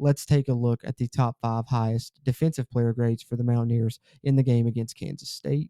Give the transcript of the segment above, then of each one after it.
let's take a look at the top 5 highest defensive player grades for the Mountaineers in the game against Kansas State.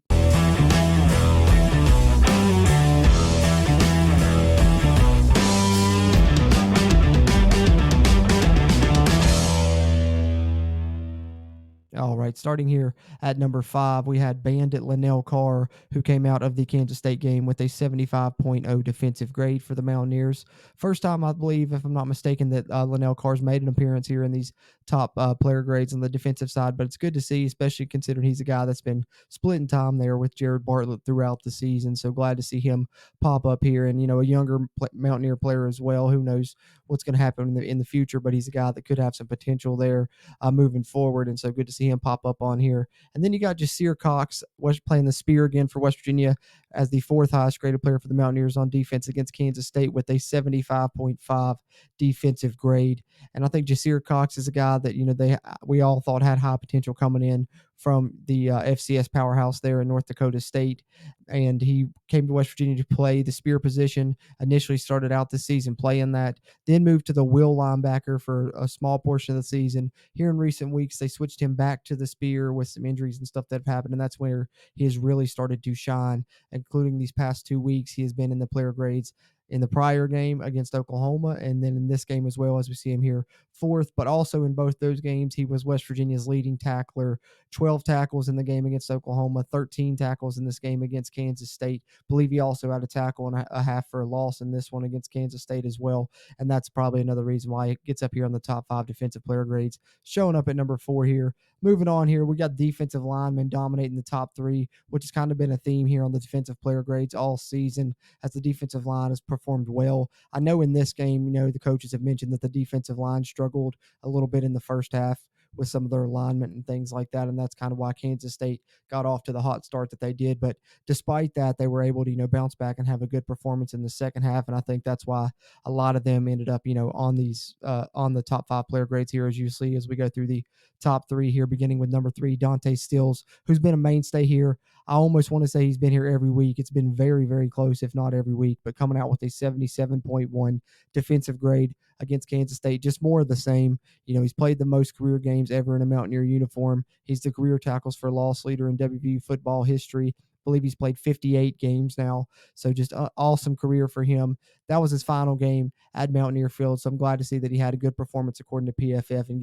All right, starting here at number 5, we had Bandit Linnell Carr, who came out of the Kansas State game with a 75.0 defensive grade for the Mountaineers. First time, I believe, if I'm not mistaken, that Linnell Carr's made an appearance here in these top player grades on the defensive side, but it's good to see, especially considering he's a guy that's been splitting time there with Jared Bartlett throughout the season. So glad to see him pop up here, and a younger Mountaineer player as well. Who knows what's going to happen in the future, but he's a guy that could have some potential there moving forward, and so good to see him pop up on here. And then you got Jasir Cox playing the spear again for West Virginia as the 4th highest graded player for the Mountaineers on defense against Kansas State with a 75.5 defensive grade. And I think Jasir Cox is a guy that we all thought had high potential coming in from the FCS powerhouse there in North Dakota State, and he came to West Virginia to play the spear position. Initially started out this season playing that, then moved to the will linebacker for a small portion of the season. Here in recent weeks, they switched him back to the spear with some injuries and stuff that have happened, and that's where he has really started to shine, including these past 2 weeks. He has been in the player grades in the prior game against Oklahoma, and then in this game as well, as we see him here 4th, but also in both those games, he was West Virginia's leading tackler. 12 tackles in the game against Oklahoma, 13 tackles in this game against Kansas State. Believe he also had a tackle and a half for a loss in this one against Kansas State as well, and that's probably another reason why it gets up here on the top 5 defensive player grades, showing up at number 4 here. Moving on here, we got defensive linemen dominating the top 3, which has kind of been a theme here on the defensive player grades all season, as the defensive line has performed well. I know in this game, the coaches have mentioned that the defensive line struggled a little bit in the first half with some of their alignment and things like that, and that's kind of why Kansas State got off to the hot start that they did. But despite that, they were able to bounce back and have a good performance in the second half, and I think that's why a lot of them ended up on these on the top 5 player grades here, as you see as we go through the top 3 here, beginning with number 3, Dante Stills, who's been a mainstay here. I almost want to say he's been here every week. It's been very, very close, if not every week, but coming out with a 77.1 defensive grade against Kansas State, just more of the same. He's played the most career games ever in a Mountaineer uniform. He's the career tackles for loss leader in WVU football history. I believe he's played 58 games now. So just an awesome career for him. That was his final game at Mountaineer Field. So I'm glad to see that he had a good performance according to PFF and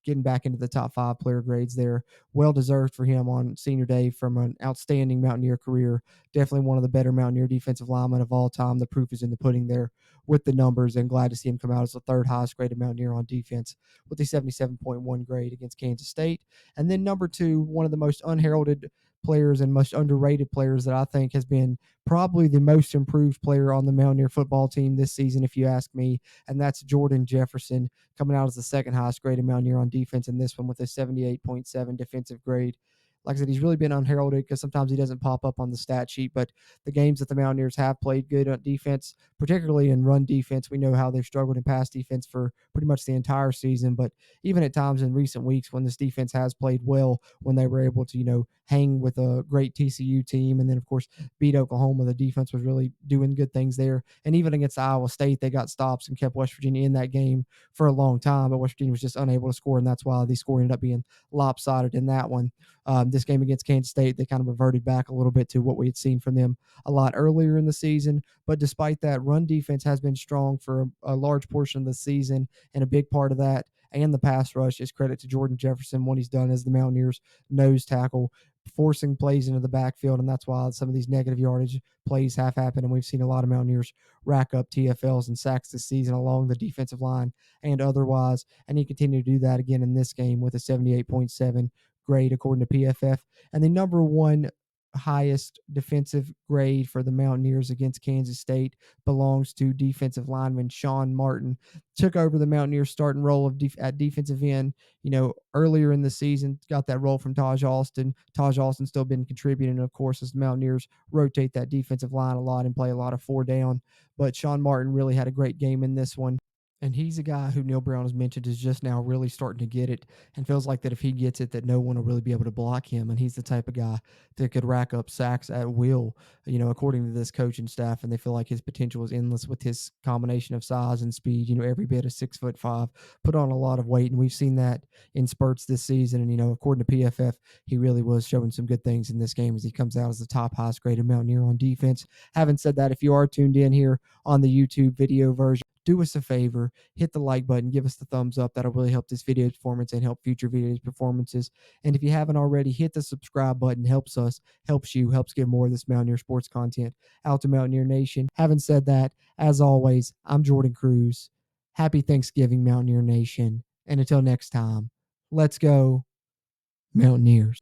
getting back into the top 5 player grades there. Well deserved for him on senior day from an outstanding Mountaineer career. Definitely one of the better Mountaineer defensive linemen of all time. The proof is in the pudding there with the numbers, and glad to see him come out as the 3rd highest graded Mountaineer on defense with a 77.1 grade against Kansas State. And then number 2, one of the most unheralded players and most underrated players that I think has been probably the most improved player on the Mountaineer football team this season, if you ask me, and that's Jordan Jefferson, coming out as the 2nd highest graded Mountaineer on defense in this one with a 78.7 defensive grade. Like I said, he's really been unheralded because sometimes he doesn't pop up on the stat sheet, but the games that the Mountaineers have played good on defense, particularly in run defense, we know how they've struggled in pass defense for pretty much the entire season, but even at times in recent weeks when this defense has played well, when they were able to, hang with a great TCU team and then, of course, beat Oklahoma, the defense was really doing good things there. And even against Iowa State, they got stops and kept West Virginia in that game for a long time, but West Virginia was just unable to score, and that's why the score ended up being lopsided in that one. This game against Kansas State, they kind of reverted back a little bit to what we had seen from them a lot earlier in the season. But despite that, run defense has been strong for a large portion of the season, and a big part of that and the pass rush is credit to Jordan Jefferson, what he's done as the Mountaineers nose tackle, forcing plays into the backfield, and that's why some of these negative yardage plays have happened, and we've seen a lot of Mountaineers rack up TFLs and sacks this season along the defensive line and otherwise, and he continued to do that again in this game with a 78.7 grade according to PFF. And the number 1 highest defensive grade for the Mountaineers against Kansas State belongs to defensive lineman Sean Martin. Took over the Mountaineers starting role at defensive end, earlier in the season, got that role from Taj Austin. Taj Austin still been contributing, of course, as the Mountaineers rotate that defensive line a lot and play a lot of 4 down. But Sean Martin really had a great game in this one. And he's a guy who Neil Brown has mentioned is just now really starting to get it and feels like that if he gets it, that no one will really be able to block him. And he's the type of guy that could rack up sacks at will, according to this coaching staff. And they feel like his potential is endless with his combination of size and speed, every bit of 6'5", put on a lot of weight. And we've seen that in spurts this season. And, according to PFF, he really was showing some good things in this game as he comes out as the top highest graded Mountaineer on defense. Having said that, if you are tuned in here on the YouTube video version, do us a favor, hit the like button, give us the thumbs up. That'll really help this video's performance and help future videos performances. And if you haven't already, hit the subscribe button. Helps us, helps you, helps get more of this Mountaineer sports content out to Mountaineer Nation. Having said that, as always, I'm Jordan Cruz. Happy Thanksgiving, Mountaineer Nation. And until next time, let's go, Mountaineers.